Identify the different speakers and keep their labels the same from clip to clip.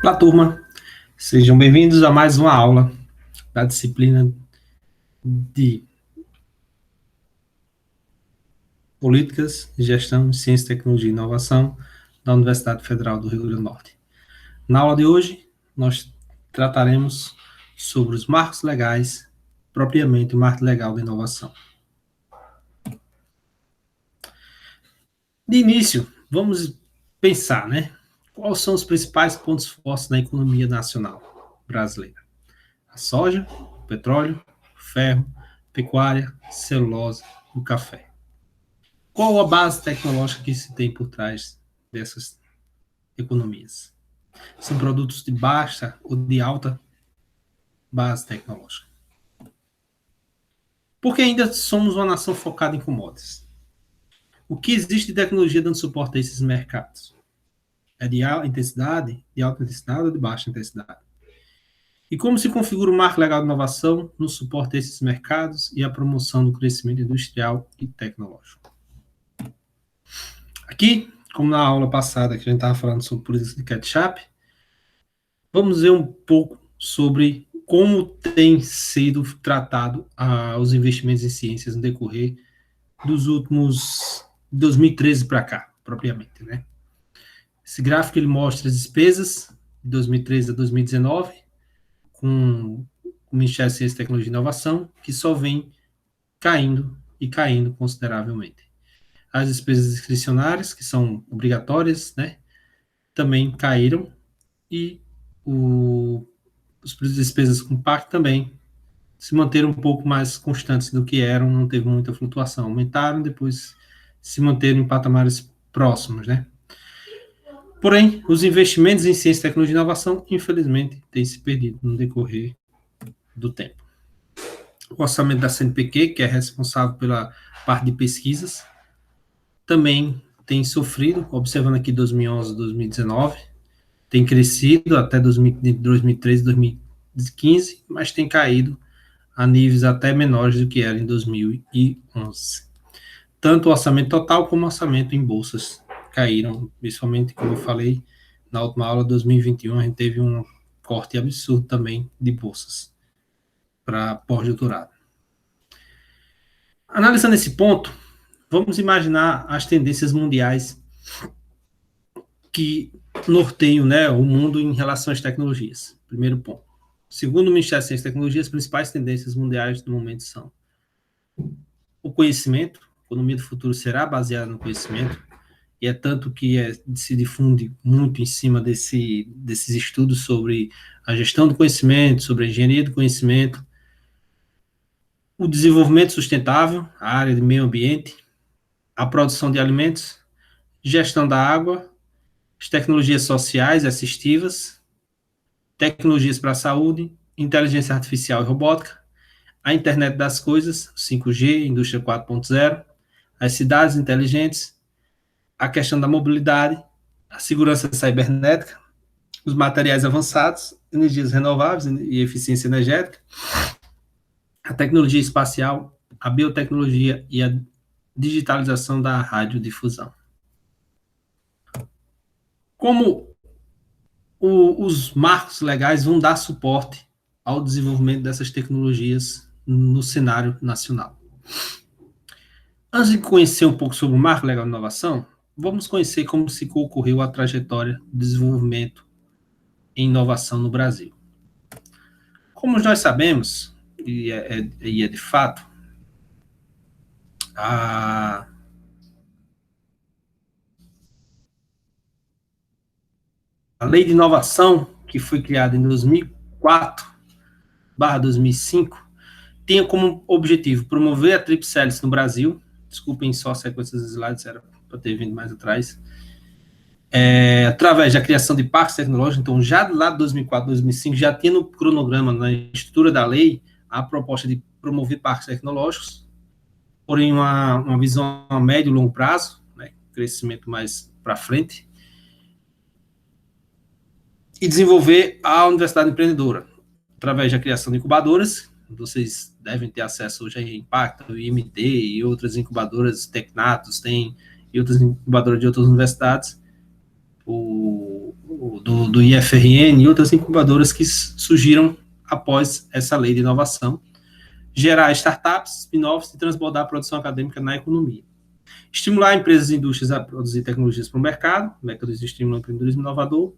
Speaker 1: Olá, turma. Sejam bem-vindos a mais uma aula da disciplina de Políticas, Gestão, Ciência, Tecnologia e Inovação da Universidade Federal do Rio Grande do Norte. Na aula de hoje, nós trataremos sobre os marcos legais, propriamente o Marco Legal da Inovação. De início, vamos pensar, né? Quais são os principais pontos fortes na economia nacional brasileira? A soja, o petróleo, o ferro, pecuária, celulose e o café. Qual a base tecnológica que se tem por trás dessas economias? São produtos de baixa ou de alta base tecnológica. Porque ainda somos uma nação focada em commodities. O que existe de tecnologia dando suporte a esses mercados? É de alta intensidade ou de baixa intensidade? E como se configura o marco legal de inovação no suporte a esses mercados e a promoção do crescimento industrial e tecnológico? Aqui, como na aula passada que a gente estava falando sobre políticas de catch-up, vamos ver um pouco sobre como tem sido tratado os investimentos em ciências no decorrer dos últimos 2013 para cá, propriamente, né? Esse gráfico ele mostra as despesas de 2013 a 2019 com o Ministério da Ciência, Tecnologia e Inovação, que só vem caindo e caindo consideravelmente. As despesas discricionárias, que são obrigatórias, né, também caíram e as despesas com PAC também se manteram um pouco mais constantes do que eram, não teve muita flutuação. Aumentaram, depois se manteram em patamares próximos, né? Porém, os investimentos em ciência, tecnologia e inovação, infelizmente, têm se perdido no decorrer do tempo. O orçamento da CNPq, que é responsável pela parte de pesquisas, também tem sofrido, observando aqui 2011 2019, tem crescido até 2013, 2015, mas tem caído a níveis até menores do que era em 2011. Tanto o orçamento total como o orçamento em bolsas caíram, principalmente, como eu falei, na última aula de 2021, a gente teve um corte absurdo também de bolsas para pós-doutorado. Analisando esse ponto, vamos imaginar as tendências mundiais que norteiam, né, o mundo em relação às tecnologias. Primeiro ponto. Segundo o Ministério da Ciência e Tecnologia, as principais tendências mundiais no momento são o conhecimento, a economia do futuro será baseada no conhecimento, e é tanto que se difunde muito em cima desses estudos sobre a gestão do conhecimento, sobre a engenharia do conhecimento, o desenvolvimento sustentável, a área de meio ambiente, a produção de alimentos, gestão da água, as tecnologias sociais e assistivas, tecnologias para a saúde, inteligência artificial e robótica, a internet das coisas, 5G, indústria 4.0, as cidades inteligentes, a questão da mobilidade, a segurança cibernética, os materiais avançados, energias renováveis e eficiência energética, a tecnologia espacial, a biotecnologia e a digitalização da radiodifusão. Como os marcos legais vão dar suporte ao desenvolvimento dessas tecnologias no cenário nacional. Antes de conhecer um pouco sobre o marco legal de inovação, vamos conhecer como se ocorreu a trajetória do desenvolvimento em inovação no Brasil. Como nós sabemos, e é de fato, a lei de inovação, que foi criada em 2004/2005, tinha como objetivo promover a tríplice hélice no Brasil. Desculpem só a sequência dos slides, era para ter vindo mais atrás. Através da criação de parques tecnológicos. Então, já lá de 2004, 2005, já tinha no cronograma, na estrutura da lei, a proposta de promover parques tecnológicos, porém uma visão a médio e longo prazo, né, crescimento mais para frente, e desenvolver a Universidade Empreendedora, através da criação de incubadoras. Vocês devem ter acesso hoje a Impacto, IMT e outras incubadoras, Tecnatos, tem e outras incubadoras de outras universidades, o do IFRN e outras incubadoras que surgiram após essa lei de inovação, gerar startups, spin-offs e transbordar a produção acadêmica na economia. Estimular empresas e indústrias a produzir tecnologias para o mercado, métodos de estímulo ao empreendedorismo inovador,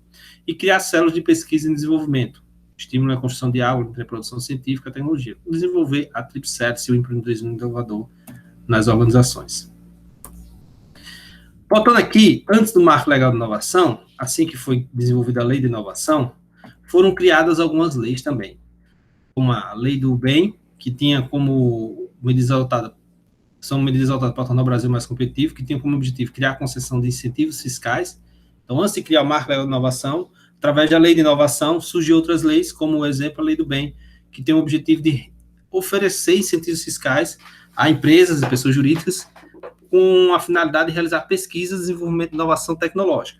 Speaker 1: e criar células de pesquisa e desenvolvimento, estímulo à construção de diálogo entre a produção científica e a tecnologia, desenvolver a tríplice hélice e o empreendedorismo inovador nas organizações. Voltando aqui, antes do Marco Legal de Inovação, assim que foi desenvolvida a Lei de Inovação, foram criadas algumas leis também, como a Lei do Bem, que tinha como medidas adotadas para tornar o Brasil mais competitivo, que tinha como objetivo criar a concessão de incentivos fiscais. Então, antes de criar o Marco Legal de Inovação, através da Lei de Inovação, surgiu outras leis, como o exemplo, a Lei do Bem, que tem o objetivo de oferecer incentivos fiscais a empresas e pessoas jurídicas com a finalidade de realizar pesquisas, desenvolvimento e inovação tecnológica.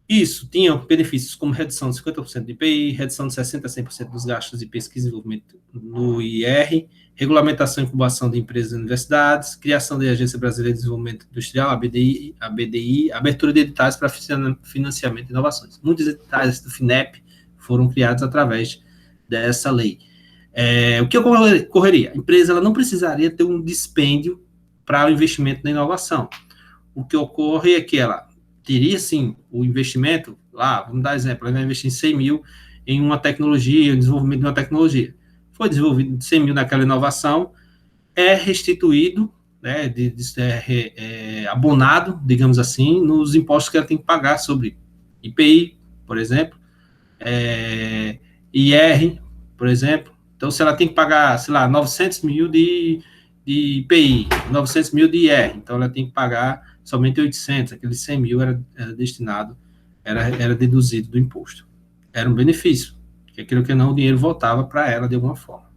Speaker 1: Isso tinha benefícios como redução de 50% do IPI, redução de 60% a 100% dos gastos de pesquisa e desenvolvimento no IR, regulamentação e incubação de empresas e universidades, criação da Agência Brasileira de Desenvolvimento Industrial, a BDI, abertura de editais para financiamento de inovações. Muitos editais do FINEP foram criados através dessa lei. O que ocorreria? A empresa ela não precisaria ter um dispêndio para o investimento na inovação. O que ocorre é que ela teria, sim, o investimento, vamos dar exemplo, ela vai investir 100 mil em uma tecnologia, o desenvolvimento de uma tecnologia. Foi desenvolvido 100 mil naquela inovação, é restituído, né, abonado, digamos assim, nos impostos que ela tem que pagar sobre IPI, por exemplo, IR, por exemplo. Então, se ela tem que pagar, 900 mil de IPI, 900 mil de IR, então ela tem que pagar somente 800, aqueles 100 mil era destinado, era deduzido do imposto. Era um benefício, que aquilo que não, o dinheiro voltava para ela de alguma forma.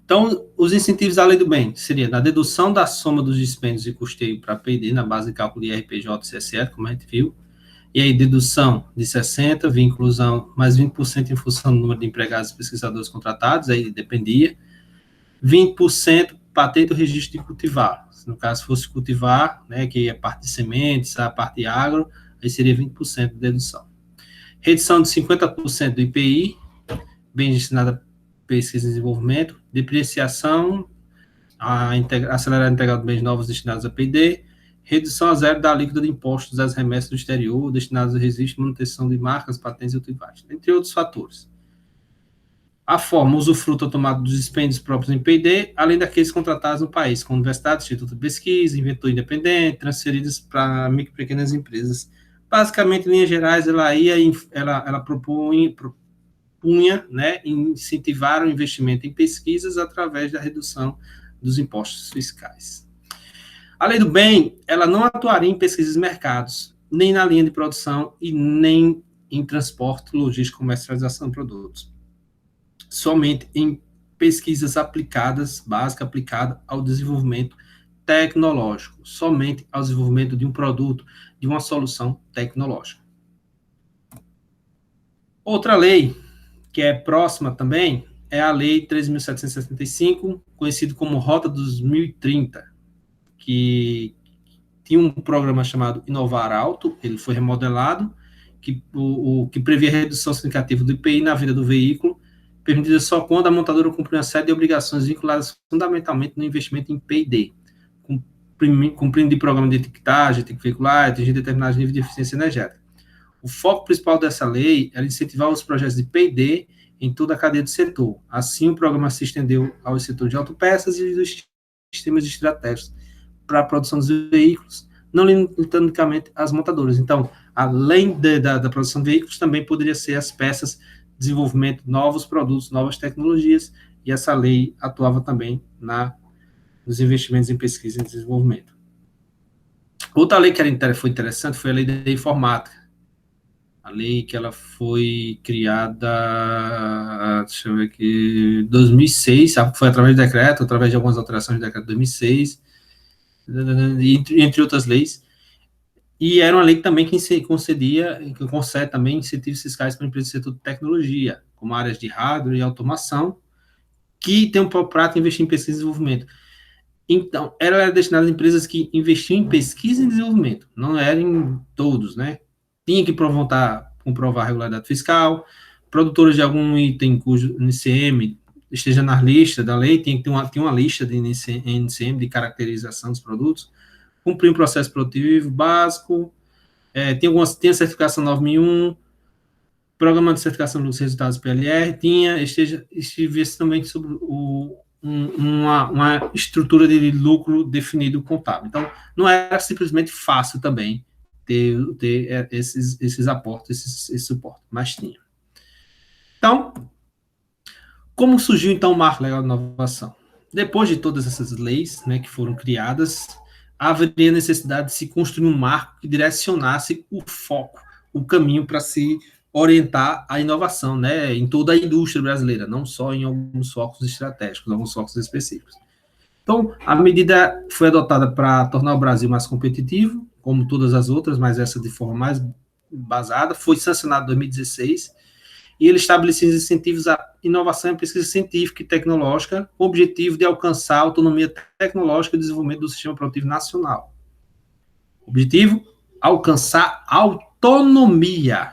Speaker 1: Então, os incentivos da Lei do Bem seria na dedução da soma dos dispêndios e custeio para P&D, na base de cálculo de IRPJ e CSR, como a gente viu, e aí dedução de 60%, via inclusão mais 20% em função do número de empregados e pesquisadores contratados, aí dependia, 20% patente ou registro de cultivar. Se no caso fosse cultivar, né, que é a parte de sementes, a parte de agro, aí seria 20% de dedução. Redução de 50% do IPI, bem destinado a pesquisa e desenvolvimento, depreciação, acelerar a integral de bens novos destinados a P&D, redução a zero da alíquota de impostos das remessas do exterior destinadas a registro e manutenção de marcas, patentes e cultivares, entre outros fatores. A forma usufruto automático dos dispêndios próprios em P&D, além daqueles contratados no país, com universidades, instituto de pesquisa, inventor independente, transferidos para micro e pequenas empresas. Basicamente, em linhas gerais, ela propunha, né, incentivar o investimento em pesquisas através da redução dos impostos fiscais. A Lei do Bem, ela não atuaria em pesquisas de mercados, nem na linha de produção e nem em transporte, logística e comercialização de produtos. Somente em pesquisas aplicadas, básica aplicada ao desenvolvimento tecnológico, somente ao desenvolvimento de um produto, de uma solução tecnológica. Outra lei, que é próxima também, é a Lei 13.775, conhecida como Rota 2030, que tinha um programa chamado Inovar Alto, ele foi remodelado, que previa a redução significativa do IPI na venda do veículo, permitida só quando a montadora cumprir uma série de obrigações vinculadas fundamentalmente no investimento em P&D, cumprindo de programa de etiquetagem, veicular, atingir determinados níveis de eficiência energética. O foco principal dessa lei era incentivar os projetos de P&D em toda a cadeia do setor. Assim, o programa se estendeu ao setor de autopeças e dos sistemas estratégicos para a produção dos veículos, não limitando unicamente as montadoras. Então, além da produção de veículos, também poderia ser as peças, desenvolvimento de novos produtos, novas tecnologias, e essa lei atuava também nos investimentos em pesquisa e desenvolvimento. Outra lei que foi interessante foi a lei da informática. A lei que ela foi criada, deixa eu ver aqui, 2006, foi através de decreto, através de algumas alterações do decreto de 2006, entre outras leis, e era uma lei também que concede também incentivos fiscais para empresas do setor de tecnologia, como áreas de hardware e automação, que tem um prato investir em pesquisa e desenvolvimento. Então, ela era destinada a empresas que investiam em pesquisa e desenvolvimento, não eram todos, né? tinha que comprovar a regularidade fiscal, produtores de algum item cujo NCM esteja na lista da lei, tinha uma lista de NCM, de caracterização dos produtos, cumprir um processo produtivo básico, tem a certificação 9001, programa de certificação dos resultados PLR, estivesse também sobre uma estrutura de lucro definido contábil. Então, não era simplesmente fácil também ter esses aportes, esse suporte, mas tinha. Então, como surgiu então o Marco Legal de Inovação? Depois de todas essas leis, né, que foram criadas, haveria necessidade de se construir um marco que direcionasse o foco, o caminho para se orientar a inovação, né, em toda a indústria brasileira, não só em alguns focos estratégicos, alguns focos específicos. Então, a medida foi adotada para tornar o Brasil mais competitivo, como todas as outras, mas essa de forma mais basada, foi sancionada em 2016, e ele estabelecia incentivos à inovação e pesquisa científica e tecnológica, com o objetivo de alcançar a autonomia tecnológica e desenvolvimento do sistema produtivo nacional. Objetivo: alcançar autonomia.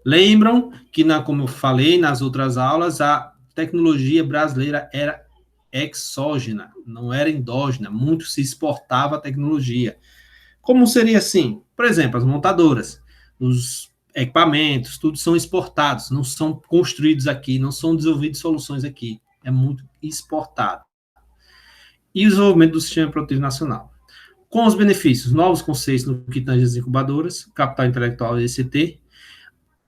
Speaker 1: Lembram que, como eu falei nas outras aulas, a tecnologia brasileira era exógena, não era endógena, muito se exportava a tecnologia. Como seria assim? Por exemplo, as montadoras, os equipamentos, tudo são exportados, não são construídos aqui, não são desenvolvidas soluções aqui, é muito exportado. E o desenvolvimento do sistema produtivo nacional. Com os benefícios, novos conceitos no que tange as incubadoras, capital intelectual e ECT.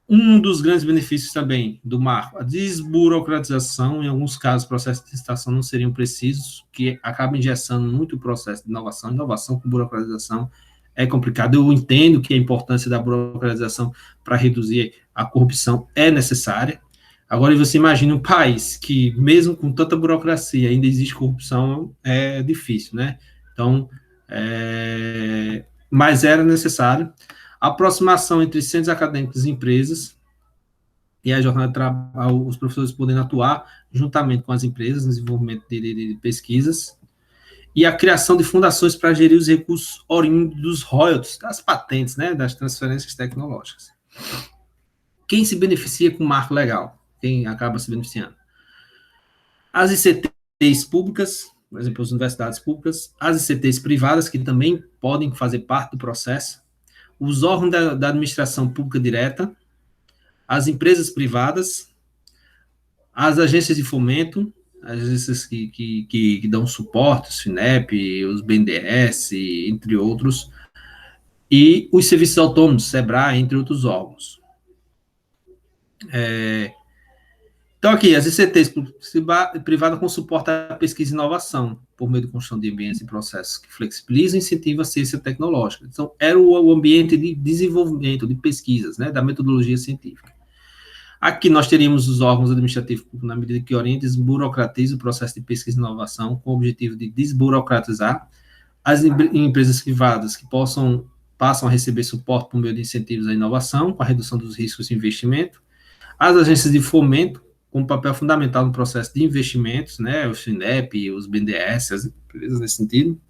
Speaker 1: Um dos grandes benefícios também do marco, a desburocratização, em alguns casos, processos de licitação não seriam precisos, que acaba engessando muito o processo de inovação. Inovação com burocratização é complicado. Eu entendo que a importância da burocratização para reduzir a corrupção é necessária. Agora, você imagina um país que, mesmo com tanta burocracia, ainda existe corrupção, é difícil, né? Então, mas era necessário. A aproximação entre centros acadêmicos e empresas, e a jornada de trabalho, os professores podendo atuar juntamente com as empresas no desenvolvimento de pesquisas, e a criação de fundações para gerir os recursos oriundos dos royalties, das patentes, né, das transferências tecnológicas. Quem se beneficia com o marco legal? Quem acaba se beneficiando? As ICTs públicas, por exemplo, as universidades públicas, as ICTs privadas, que também podem fazer parte do processo, os órgãos da administração pública direta, as empresas privadas, as agências de fomento, as agências que dão suporte, os FINEP, os BNDES, entre outros, e os serviços autônomos, SEBRAE, entre outros órgãos. Então, aqui, as ICTs privadas com suporte à pesquisa e inovação, por meio de construção de ambientes e processos que flexibilizam e incentivam a ciência tecnológica. Então, era o ambiente de desenvolvimento, de pesquisas, né, da metodologia científica. Aqui nós teríamos os órgãos administrativos, na medida que orientam e desburocratizam o processo de pesquisa e inovação, com o objetivo de desburocratizar as empresas privadas que passam a receber suporte por meio de incentivos à inovação, com a redução dos riscos de investimento, as agências de fomento, com um papel fundamental no processo de investimentos, né, os FINEP, os BNDES, as empresas nesse sentido,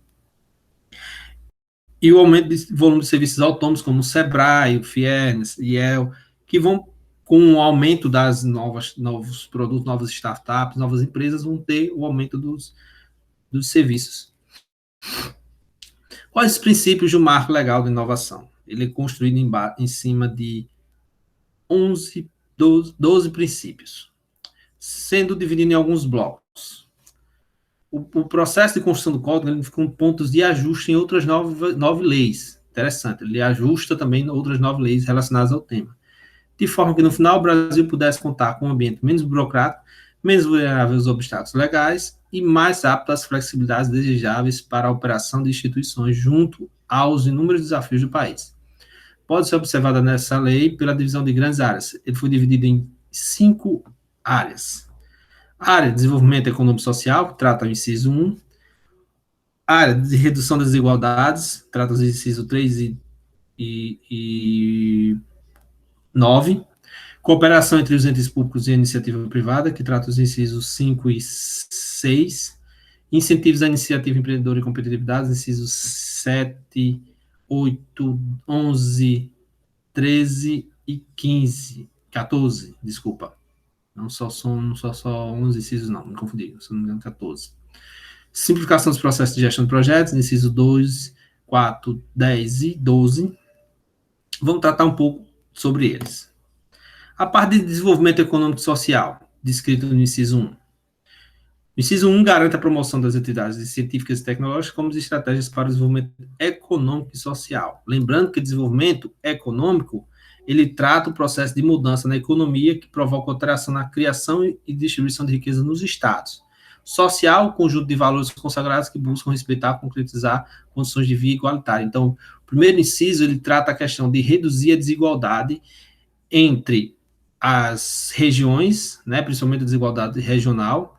Speaker 1: e o aumento de volume de serviços autônomos, como o SEBRAE, o FIERNES, IEL, que vão, com o aumento das novos produtos, novas startups, novas empresas, vão ter o aumento dos serviços. Quais os princípios do marco legal de inovação? Ele é construído em cima de 12 princípios, sendo dividido em alguns blocos. O processo de construção do código ele fica com pontos de ajuste em outras 9 leis. Interessante, ele ajusta também outras 9 leis relacionadas ao tema. De forma que, no final, o Brasil pudesse contar com um ambiente menos burocrático, menos vulnerável aos obstáculos legais e mais apto às flexibilidades desejáveis para a operação de instituições junto aos inúmeros desafios do país. Pode ser observada nessa lei pela divisão de grandes áreas. Ele foi dividido em 5 áreas. A área de desenvolvimento econômico e social, que trata o inciso 1. A área de redução das desigualdades, trata os incisos 3 e 9. Cooperação entre os entes públicos e a iniciativa privada, que trata os incisos 5 e 6. Incentivos à iniciativa empreendedora e competitividade, incisos 7, 8, 11, 13 e 15, 14, desculpa. Não só 11 incisos, não, me confundi, se não me engano, 14. Simplificação dos processos de gestão de projetos, inciso 2, 4, 10 e 12. Vamos tratar um pouco sobre eles. A parte de desenvolvimento econômico e social, descrito no inciso 1. O inciso 1 garante a promoção das atividades científicas e tecnológicas como estratégias para o desenvolvimento econômico e social. Lembrando que o desenvolvimento econômico, ele trata o processo de mudança na economia que provoca alteração na criação e distribuição de riqueza nos estados. Social, conjunto de valores consagrados que buscam respeitar, concretizar condições de vida igualitária. Então, o primeiro inciso, ele trata a questão de reduzir a desigualdade entre as regiões, né, principalmente a desigualdade regional,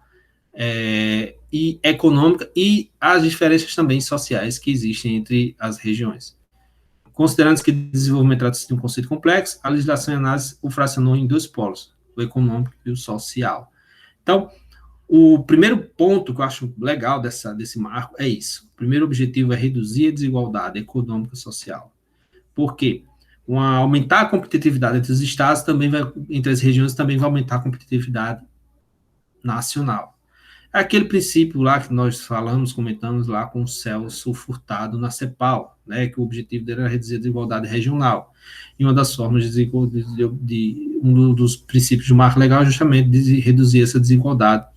Speaker 1: e econômica e as diferenças também sociais que existem entre as regiões. Considerando que o desenvolvimento trata-se de um conceito complexo, a legislação e a análise o fracionou em dois polos, o econômico e o social. Então, o primeiro ponto que eu acho legal desse marco é isso. O primeiro objetivo é reduzir a desigualdade econômica e social. Por quê? Aumentar a competitividade entre os estados, também entre as regiões, também vai aumentar a competitividade nacional. É aquele princípio lá que nós comentamos lá com o Celso Furtado na CEPAL, né, que o objetivo dele era reduzir a desigualdade regional. E uma das formas um dos princípios do marco legal é justamente de reduzir essa desigualdade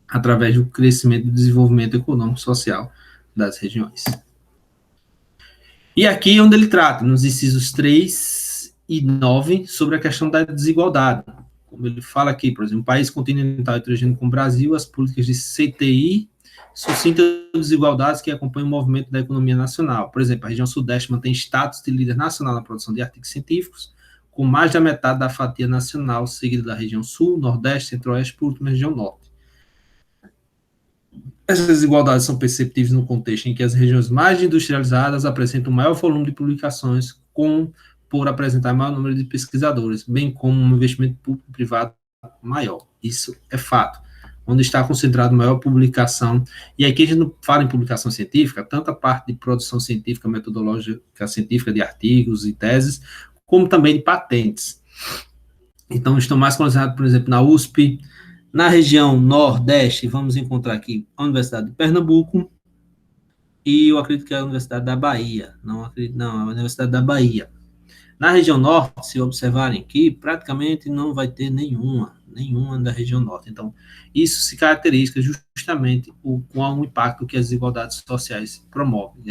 Speaker 1: através do crescimento e desenvolvimento econômico e social das regiões. E aqui é onde ele trata, nos incisos 3 e 9, sobre a questão da desigualdade. Como ele fala aqui, por exemplo, um país continental heterogêneo como o Brasil, as políticas de CTI suscitam desigualdades que acompanham o movimento da economia nacional. Por exemplo, a região sudeste mantém status de líder nacional na produção de artigos científicos, com mais da metade da fatia nacional, seguida da região sul, nordeste, centro-oeste, por último, a região norte. Essas desigualdades são perceptíveis no contexto em que as regiões mais industrializadas apresentam maior volume de publicações, por apresentar maior número de pesquisadores, bem como um investimento público e privado maior. Isso é fato. Onde está concentrado maior publicação, e aqui a gente não fala em publicação científica, tanto a parte de produção científica, metodológica científica de artigos e teses, como também de patentes. Então, estão mais concentrados, por exemplo, na USP, na região Nordeste, vamos encontrar aqui a Universidade de Pernambuco, e eu acredito que é a Universidade da Bahia, não, é a Universidade da Bahia. Na região norte, se observarem aqui, praticamente não vai ter nenhuma da região norte. Então, isso se caracteriza justamente com o impacto que as desigualdades sociais promovem,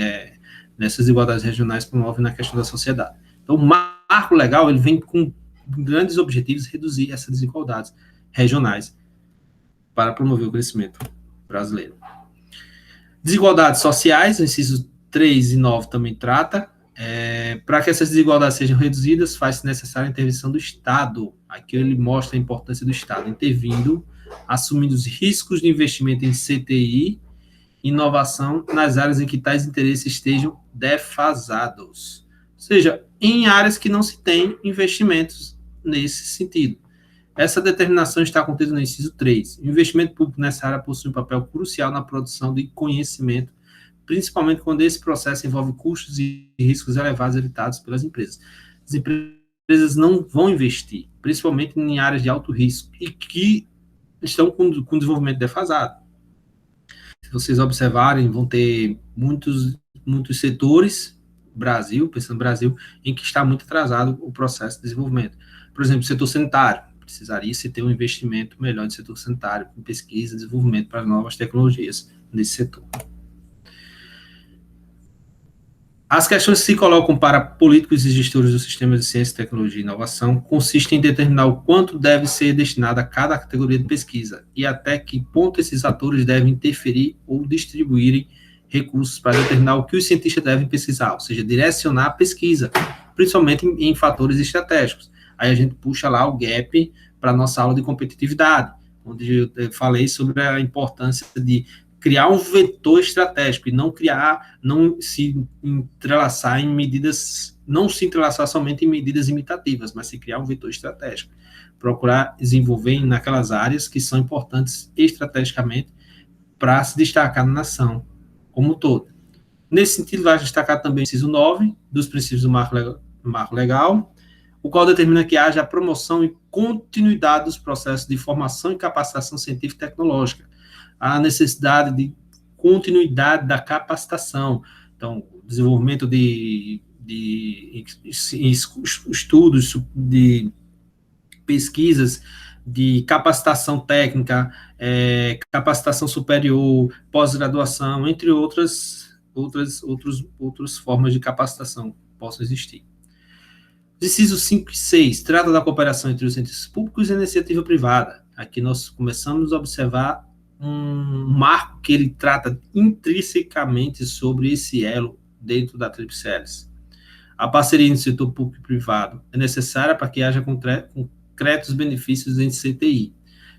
Speaker 1: nessas desigualdades regionais promovem na questão da sociedade. Então, o marco legal, ele vem com grandes objetivos de reduzir essas desigualdades regionais para promover o crescimento brasileiro. Desigualdades sociais, o inciso 3 e 9 também trata. Para que essas desigualdades sejam reduzidas, faz-se necessária a intervenção do Estado. Aqui ele mostra a importância do Estado intervindo, assumindo os riscos de investimento em CTI, inovação nas áreas em que tais interesses estejam defasados. Ou seja, em áreas que não se tem investimentos nesse sentido. Essa determinação está contida no inciso 3. O investimento público nessa área possui um papel crucial na produção de conhecimento, principalmente quando esse processo envolve custos e riscos elevados evitados pelas empresas. As empresas não vão investir, principalmente em áreas de alto risco, e que estão com desenvolvimento defasado. Se vocês observarem, vão ter muitos setores, pensando no Brasil, em que está muito atrasado o processo de desenvolvimento. Por exemplo, o setor sanitário, precisaria se ter um investimento melhor no setor sanitário, com pesquisa e desenvolvimento para novas tecnologias nesse setor. As questões que se colocam para políticos e gestores do sistema de ciência, tecnologia e inovação consistem em determinar o quanto deve ser destinado a cada categoria de pesquisa e até que ponto esses atores devem interferir ou distribuírem recursos para determinar o que os cientistas devem pesquisar, ou seja, direcionar a pesquisa, principalmente em fatores estratégicos. Aí a gente puxa lá o gap para a nossa aula de competitividade, onde eu falei sobre a importância de criar um vetor estratégico e não se entrelaçar somente em medidas imitativas, mas se criar um vetor estratégico. Procurar desenvolver naquelas áreas que são importantes estrategicamente para se destacar na nação como um todo. Nesse sentido, vai destacar também o inciso 9 dos princípios do marco legal, o qual determina que haja a promoção e continuidade dos processos de formação e capacitação científica e tecnológica, a necessidade de continuidade da capacitação, então, desenvolvimento de estudos, de pesquisas, de capacitação técnica, capacitação superior, pós-graduação, entre outras formas de capacitação que possam existir. Incisos 5 e 6 trata da cooperação entre os entes públicos e a iniciativa privada. Aqui nós começamos a observar um marco que ele trata intrinsecamente sobre esse elo dentro da Tríplice Hélice. A parceria entre o setor público e privado é necessária para que haja concretos benefícios em CTI,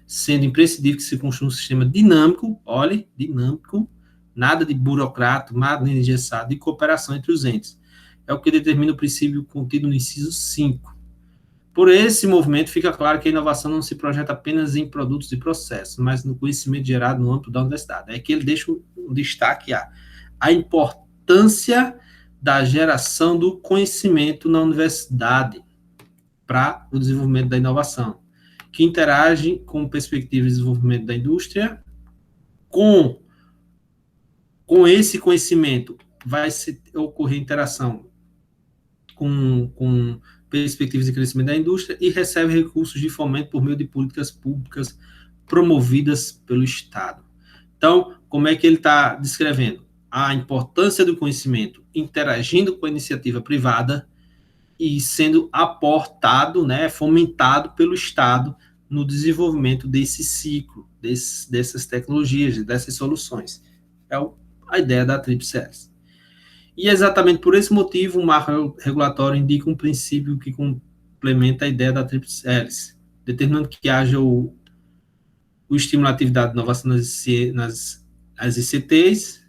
Speaker 1: sendo imprescindível que se construa um sistema dinâmico, olhe, dinâmico, nada de burocrata, nada de engessado, de cooperação entre os entes. É o que determina o princípio contido no inciso 5. Por esse movimento, fica claro que a inovação não se projeta apenas em produtos e processos, mas no conhecimento gerado no âmbito da universidade. É que ele deixa um destaque a importância da geração do conhecimento na universidade para o desenvolvimento da inovação, que interage com perspectivas de desenvolvimento da indústria, com esse conhecimento vai ocorrer interação com perspectivas de crescimento da indústria e recebe recursos de fomento por meio de políticas públicas promovidas pelo Estado. Então, como é que ele está descrevendo? A importância do conhecimento interagindo com a iniciativa privada e sendo aportado, né, fomentado pelo Estado no desenvolvimento desse ciclo, dessas tecnologias, dessas soluções. É a ideia da Tríplice Hélice. E exatamente por esse motivo, o marco regulatório indica um princípio que complementa a ideia da Tríplice Hélice, determinando que haja o estímulo à atividade de inovação nas ICTs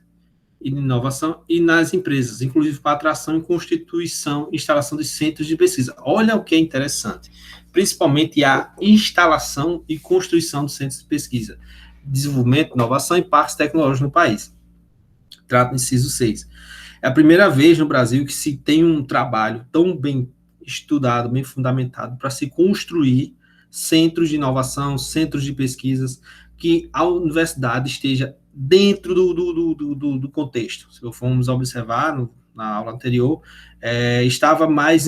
Speaker 1: e de inovação e nas empresas, inclusive para atração e constituição e instalação de centros de pesquisa. Olha o que é interessante, principalmente a instalação e construção de centros de pesquisa, desenvolvimento, inovação e parques tecnológicos no país. Trata do inciso 6. É a primeira vez no Brasil que se tem um trabalho tão bem estudado, bem fundamentado, para se construir centros de inovação, centros de pesquisas, que a universidade esteja dentro do contexto. Se formos observar na aula anterior, estava mais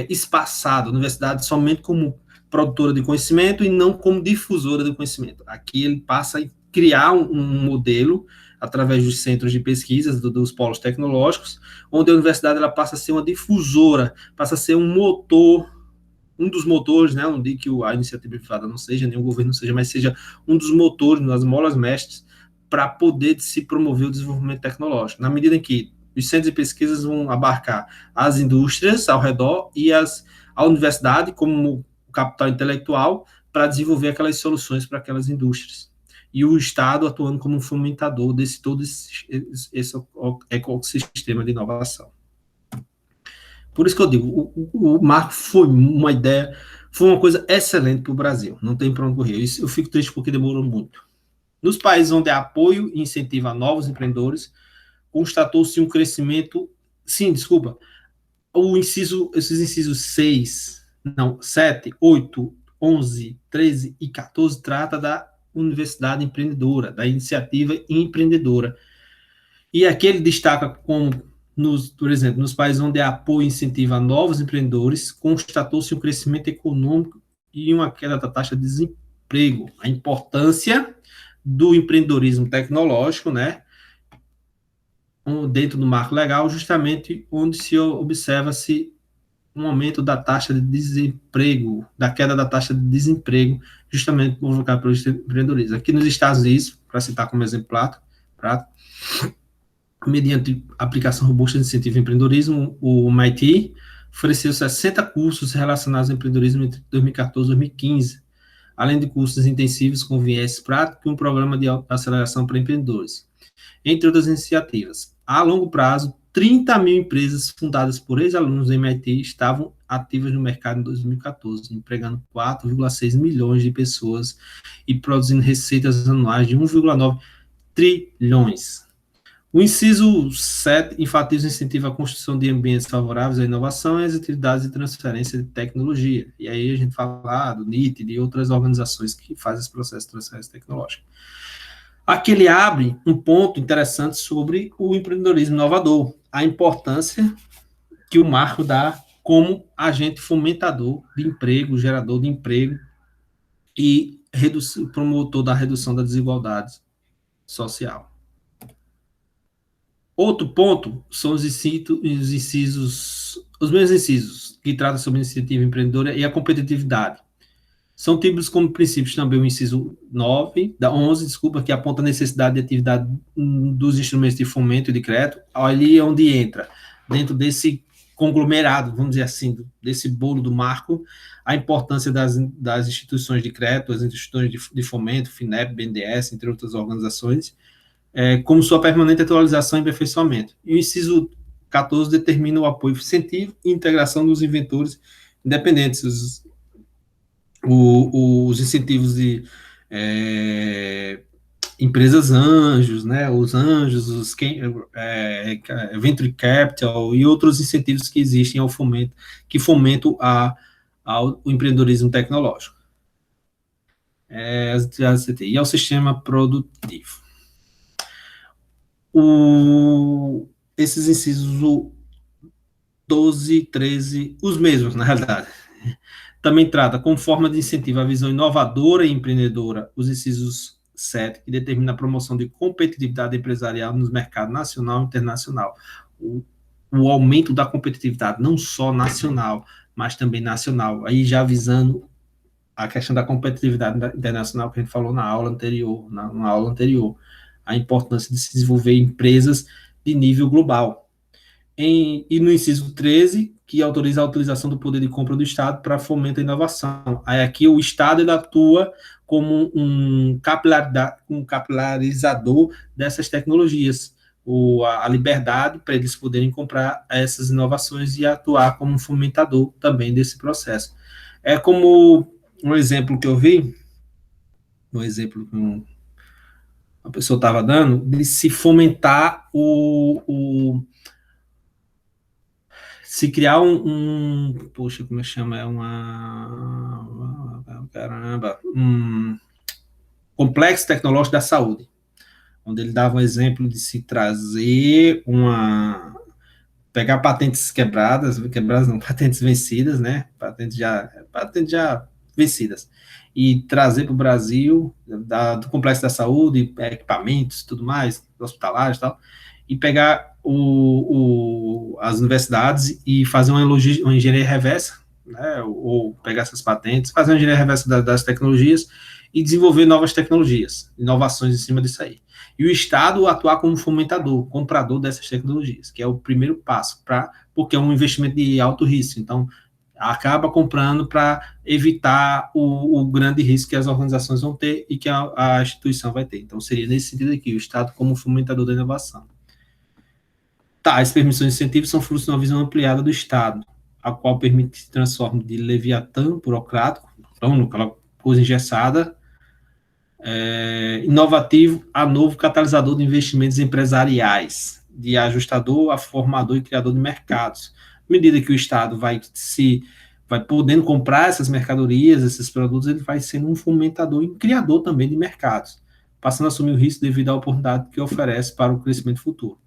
Speaker 1: espaçado, a universidade somente como produtora de conhecimento e não como difusora do conhecimento. Aqui ele passa a criar um modelo através dos centros de pesquisas, dos polos tecnológicos, onde a universidade ela passa a ser uma difusora, passa a ser um motor, um dos motores, né, não digo que a iniciativa privada não seja, nem o governo não seja, mas seja um dos motores, das molas mestres, para poder se promover o desenvolvimento tecnológico, na medida em que os centros de pesquisas vão abarcar as indústrias ao redor e a universidade como capital intelectual para desenvolver aquelas soluções para aquelas indústrias. E o Estado atuando como um fomentador desse todo esse ecossistema de inovação. Por isso que eu digo, o marco foi uma ideia, foi uma coisa excelente para o Brasil, não tem para onde correr. Eu fico triste porque demorou muito. Nos países onde há apoio e incentivo a novos empreendedores, constatou-se um crescimento, esses incisos 7, 8, 11, 13 e 14 trata da universidade empreendedora, da iniciativa empreendedora. E aqui ele destaca como, por exemplo, nos países onde há apoio e incentivo a novos empreendedores, constatou-se um crescimento econômico e uma queda da taxa de desemprego. A importância do empreendedorismo tecnológico, né, dentro do marco legal, justamente onde se observa-se um aumento da taxa de desemprego, da queda da taxa de desemprego, justamente provocado pelo empreendedorismo. Aqui nos Estados Unidos, para citar como exemplo prático, mediante aplicação robusta de incentivo ao empreendedorismo, o MIT ofereceu 60 cursos relacionados ao empreendedorismo entre 2014 e 2015, além de cursos intensivos com viés prático e um programa de aceleração para empreendedores, entre outras iniciativas. A longo prazo, 30 mil empresas fundadas por ex-alunos do MIT estavam ativas no mercado em 2014, empregando 4,6 milhões de pessoas e produzindo receitas anuais de 1,9 trilhões. O inciso 7 enfatiza o incentivo à construção de ambientes favoráveis à inovação e às atividades de transferência de tecnologia. E aí a gente fala do NIT e de outras organizações que fazem esse processo de transferência tecnológica. Aqui ele abre um ponto interessante sobre o empreendedorismo inovador, a importância que o marco dá como agente fomentador de emprego, gerador de emprego e promotor da redução da desigualdade social. Outro ponto são os incisos, os mesmos incisos, que tratam sobre a iniciativa empreendedora e a competitividade. São tidos como princípios também o inciso 9, da 11, desculpa, que aponta a necessidade de atividade dos instrumentos de fomento e de crédito, ali é onde entra, dentro desse conglomerado, vamos dizer assim, desse bolo do marco, a importância das instituições de crédito, as instituições de fomento, FINEP, BNDES, entre outras organizações, como sua permanente atualização e aperfeiçoamento. E o inciso 14 determina o apoio, incentivo e integração dos inventores independentes, os incentivos de empresas anjos, né, os anjos, venture capital e outros incentivos que existem ao fomento, que fomentam ao empreendedorismo tecnológico. E ao sistema produtivo. Esses incisos 12, 13, os mesmos, na realidade. Também trata, como forma de incentivo à visão inovadora e empreendedora, os incisos 7, que determina a promoção de competitividade empresarial nos mercados nacional e internacional. O aumento da competitividade, não só nacional, mas também nacional. Aí já visando a questão da competitividade internacional que a gente falou na aula anterior, a importância de se desenvolver empresas de nível global. E no inciso 13, que autoriza a utilização do poder de compra do Estado para fomento à inovação. Aí aqui o Estado ele atua como um capilarizador dessas tecnologias, a liberdade para eles poderem comprar essas inovações e atuar como um fomentador também desse processo. É como um exemplo que eu vi, um exemplo que a pessoa estava dando, de se fomentar se criar poxa, como é que chama? Complexo tecnológico da saúde, onde ele dava um exemplo de se trazer pegar patentes quebradas não, patentes vencidas, né? Patentes já vencidas, e trazer para o Brasil, do complexo da saúde, equipamentos, tudo mais, hospitalares e tal, e pegar as universidades e fazer uma engenharia reversa, né, ou pegar essas patentes, fazer uma engenharia reversa das tecnologias e desenvolver novas tecnologias, inovações em cima disso aí. E o Estado atuar como fomentador, comprador dessas tecnologias, que é o primeiro passo, porque é um investimento de alto risco. Então, acaba comprando para evitar o grande risco que as organizações vão ter e que a instituição vai ter. Então, seria nesse sentido aqui, o Estado como fomentador da inovação. Tais permissões e incentivos são frutos de uma visão ampliada do Estado, a qual permite que se transforme de leviatã burocrático, então, aquela coisa engessada, inovativo a novo catalisador de investimentos empresariais, de ajustador a formador e criador de mercados. À medida que o Estado vai podendo comprar essas mercadorias, esses produtos, ele vai sendo um fomentador e criador também de mercados, passando a assumir o risco devido à oportunidade que oferece para o crescimento futuro.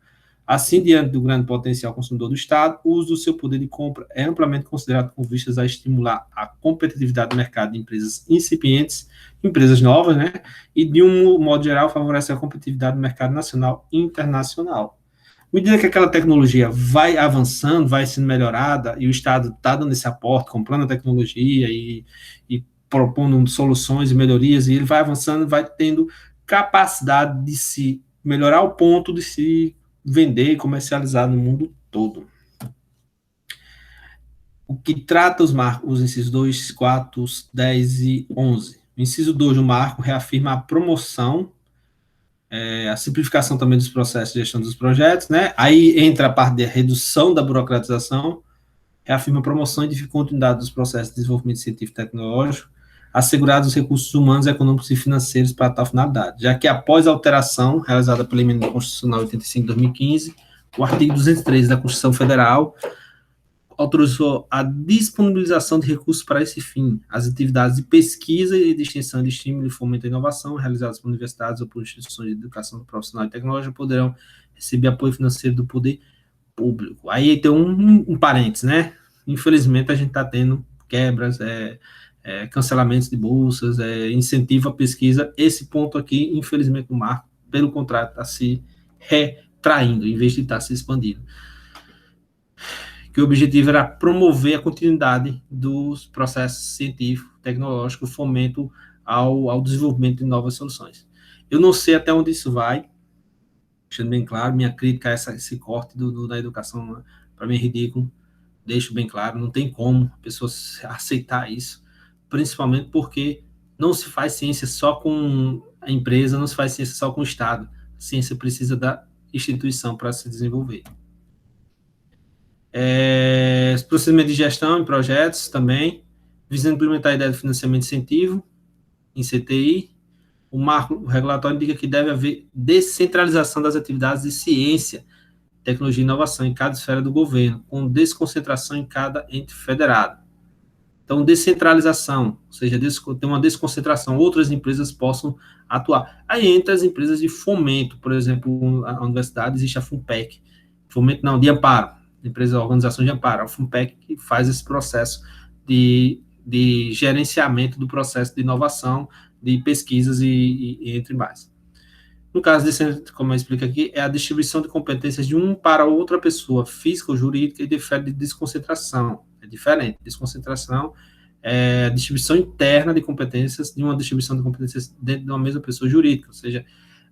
Speaker 1: Assim, diante do grande potencial consumidor do Estado, o uso do seu poder de compra é amplamente considerado com vistas a estimular a competitividade do mercado de empresas incipientes, empresas novas, né? E, de um modo geral, favorece a competitividade do mercado nacional e internacional. À medida que aquela tecnologia vai avançando, vai sendo melhorada, e o Estado está dando esse aporte, comprando a tecnologia e propondo soluções e melhorias, e ele vai avançando, vai tendo capacidade de se melhorar ao ponto de se vender e comercializar no mundo todo. O que trata os incisos 2, 4, 10 e 11. O inciso 2 do marco reafirma a promoção, a simplificação também dos processos de gestão dos projetos, né? Aí entra a parte de redução da burocratização, reafirma a promoção e dificultade dos processos de desenvolvimento científico e tecnológico, assegurados os recursos humanos, econômicos e financeiros para tal finalidade, já que após a alteração realizada pela Emenda Constitucional 85 de 2015, o artigo 213 da Constituição Federal autorizou a disponibilização de recursos para esse fim. As atividades de pesquisa e de extensão de estímulo e fomento à inovação realizadas por universidades ou por instituições de educação profissional e tecnológica poderão receber apoio financeiro do poder público. Aí tem um parênteses, né? Infelizmente, a gente está tendo quebras, cancelamentos de bolsas, incentivo à pesquisa. Esse ponto aqui, infelizmente, no marco, pelo contrário, está se retraindo, em vez de estar se expandindo. Que o objetivo era promover a continuidade dos processos científicos, tecnológicos, fomento ao desenvolvimento de novas soluções. Eu não sei até onde isso vai, deixando bem claro, minha crítica a esse corte da educação, para mim, é ridículo, deixo bem claro, não tem como a pessoa aceitar isso, principalmente porque não se faz ciência só com a empresa, não se faz ciência só com o Estado, a ciência precisa da instituição para se desenvolver. Procedimento de gestão em projetos também, visando implementar a ideia de financiamento de incentivo em CTI. O marco regulatório indica que deve haver descentralização das atividades de ciência, tecnologia e inovação em cada esfera do governo, com desconcentração em cada ente federado. Então, descentralização, ou seja, tem uma desconcentração, outras empresas possam atuar. Aí entra as empresas de fomento, por exemplo, a universidade, existe a FUNPEC, fomento não, de amparo, empresa, organização de amparo, a FUNPEC, que faz esse processo de gerenciamento do processo de inovação, de pesquisas e entre mais. No caso desse, como eu explico aqui, é a distribuição de competências de um para outra pessoa, física ou jurídica, e difere de desconcentração. É diferente. Desconcentração é a distribuição interna de competências de uma distribuição de competências dentro de uma mesma pessoa jurídica, ou seja,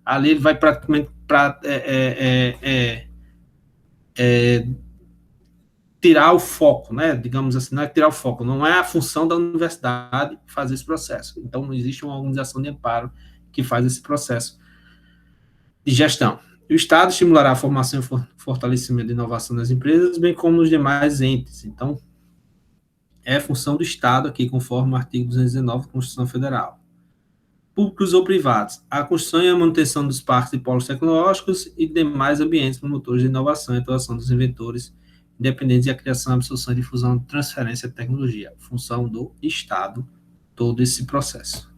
Speaker 1: ali ele vai praticamente tirar o foco, né? Digamos assim, não é tirar o foco, não é a função da universidade fazer esse processo. Então, não existe uma organização de amparo que faz esse processo de gestão. O Estado estimulará a formação e fortalecimento de inovação nas empresas, bem como nos demais entes. Então, é função do Estado aqui, conforme o artigo 219 da Constituição Federal. Públicos ou privados. A construção e a manutenção dos parques e polos tecnológicos e demais ambientes promotores de inovação e atuação dos inventores independentes e a criação, absorção, difusão e transferência de tecnologia. Função do Estado, todo esse processo.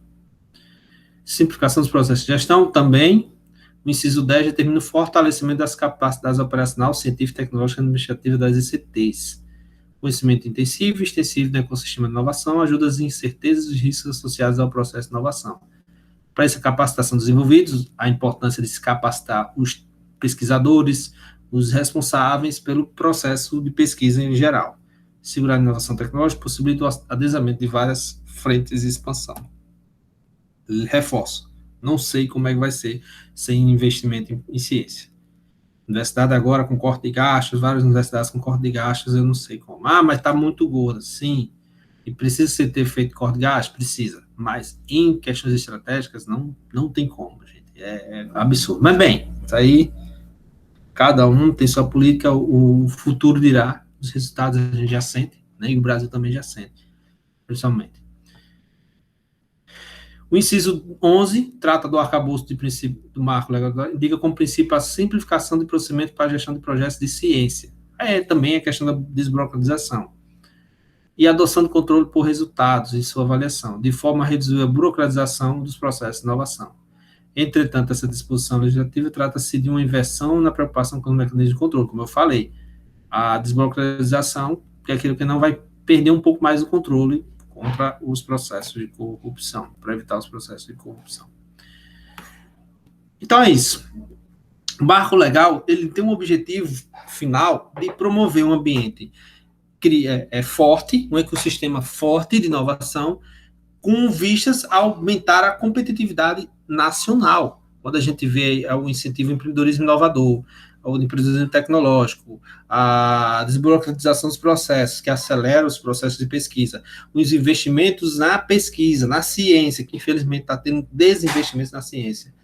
Speaker 1: Simplificação dos processos de gestão, também. O inciso 10 determina o fortalecimento das capacidades operacional, científica, tecnológica e administrativa das ICTs. Conhecimento intensivo e extensivo do ecossistema de inovação ajuda as incertezas e riscos associados ao processo de inovação. Para essa capacitação dos envolvidos, a importância de se capacitar os pesquisadores, os responsáveis pelo processo de pesquisa em geral. Segurar a inovação tecnológica possibilita o adensamento de várias frentes de expansão. Reforço. Não sei como é que vai ser sem investimento em ciência. Universidade agora com corte de gastos, várias universidades com corte de gastos, eu não sei como. Ah, mas está muito gorda. Sim. E precisa ter feito corte de gastos? Precisa. Mas em questões estratégicas, não tem como, gente. É absurdo. Mas bem, isso aí, cada um tem sua política, o futuro dirá. Os resultados a gente já sente, né? E o Brasil também já sente, principalmente. O inciso 11 trata do arcabouço de princípio do marco legal, indica como princípio a simplificação do procedimento para a gestão de projetos de ciência. Também a questão da desburocratização. E a adoção de controle por resultados em sua avaliação, de forma a reduzir a burocratização dos processos de inovação. Entretanto, essa disposição legislativa trata-se de uma inversão na preocupação com o mecanismo de controle, como eu falei. A desburocratização, que é aquilo que não vai perder um pouco mais o controle contra os processos de corrupção, para evitar os processos de corrupção. Então é isso. O marco legal, ele tem um objetivo final de promover um ambiente forte, um ecossistema forte de inovação, com vistas a aumentar a competitividade nacional. Quando a gente vê o incentivo ao empreendedorismo inovador, ao empreendedorismo tecnológico, a desburocratização dos processos, que acelera os processos de pesquisa, os investimentos na pesquisa, na ciência, que infelizmente está tendo desinvestimentos na ciência,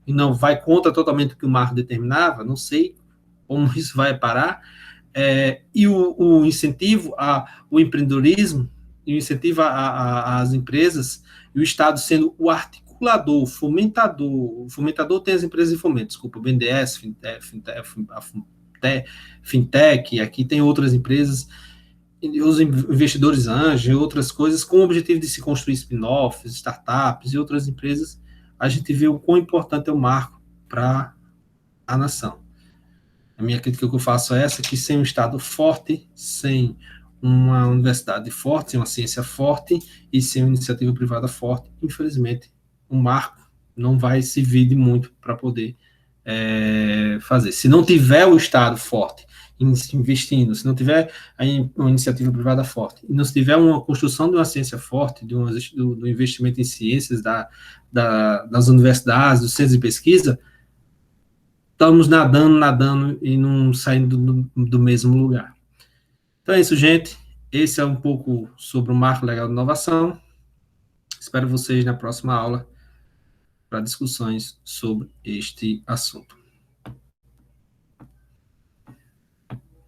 Speaker 1: e não vai contra totalmente o que o marco determinava, não sei como isso vai parar, e o incentivo ao empreendedorismo, incentiva as empresas, e o Estado sendo o articulador, o fomentador tem as empresas de fomento, desculpa, o BNDES, Fintech, aqui tem outras empresas, os investidores anjos e outras coisas, com o objetivo de se construir spin-offs, startups e outras empresas, a gente vê o quão importante é o marco para a nação. A minha crítica que eu faço é essa, que sem um Estado forte, sem uma universidade forte, sem uma ciência forte e sem uma iniciativa privada forte, infelizmente, o marco não vai servir de muito para poder fazer. Se não tiver o Estado forte investindo, se não tiver uma iniciativa privada forte, e não se tiver uma construção de uma ciência forte, do investimento em ciências das universidades, dos centros de pesquisa, estamos nadando e não saindo do mesmo lugar. Então é isso, gente. Esse é um pouco sobre o marco legal de inovação. Espero vocês na próxima aula para discussões sobre este assunto.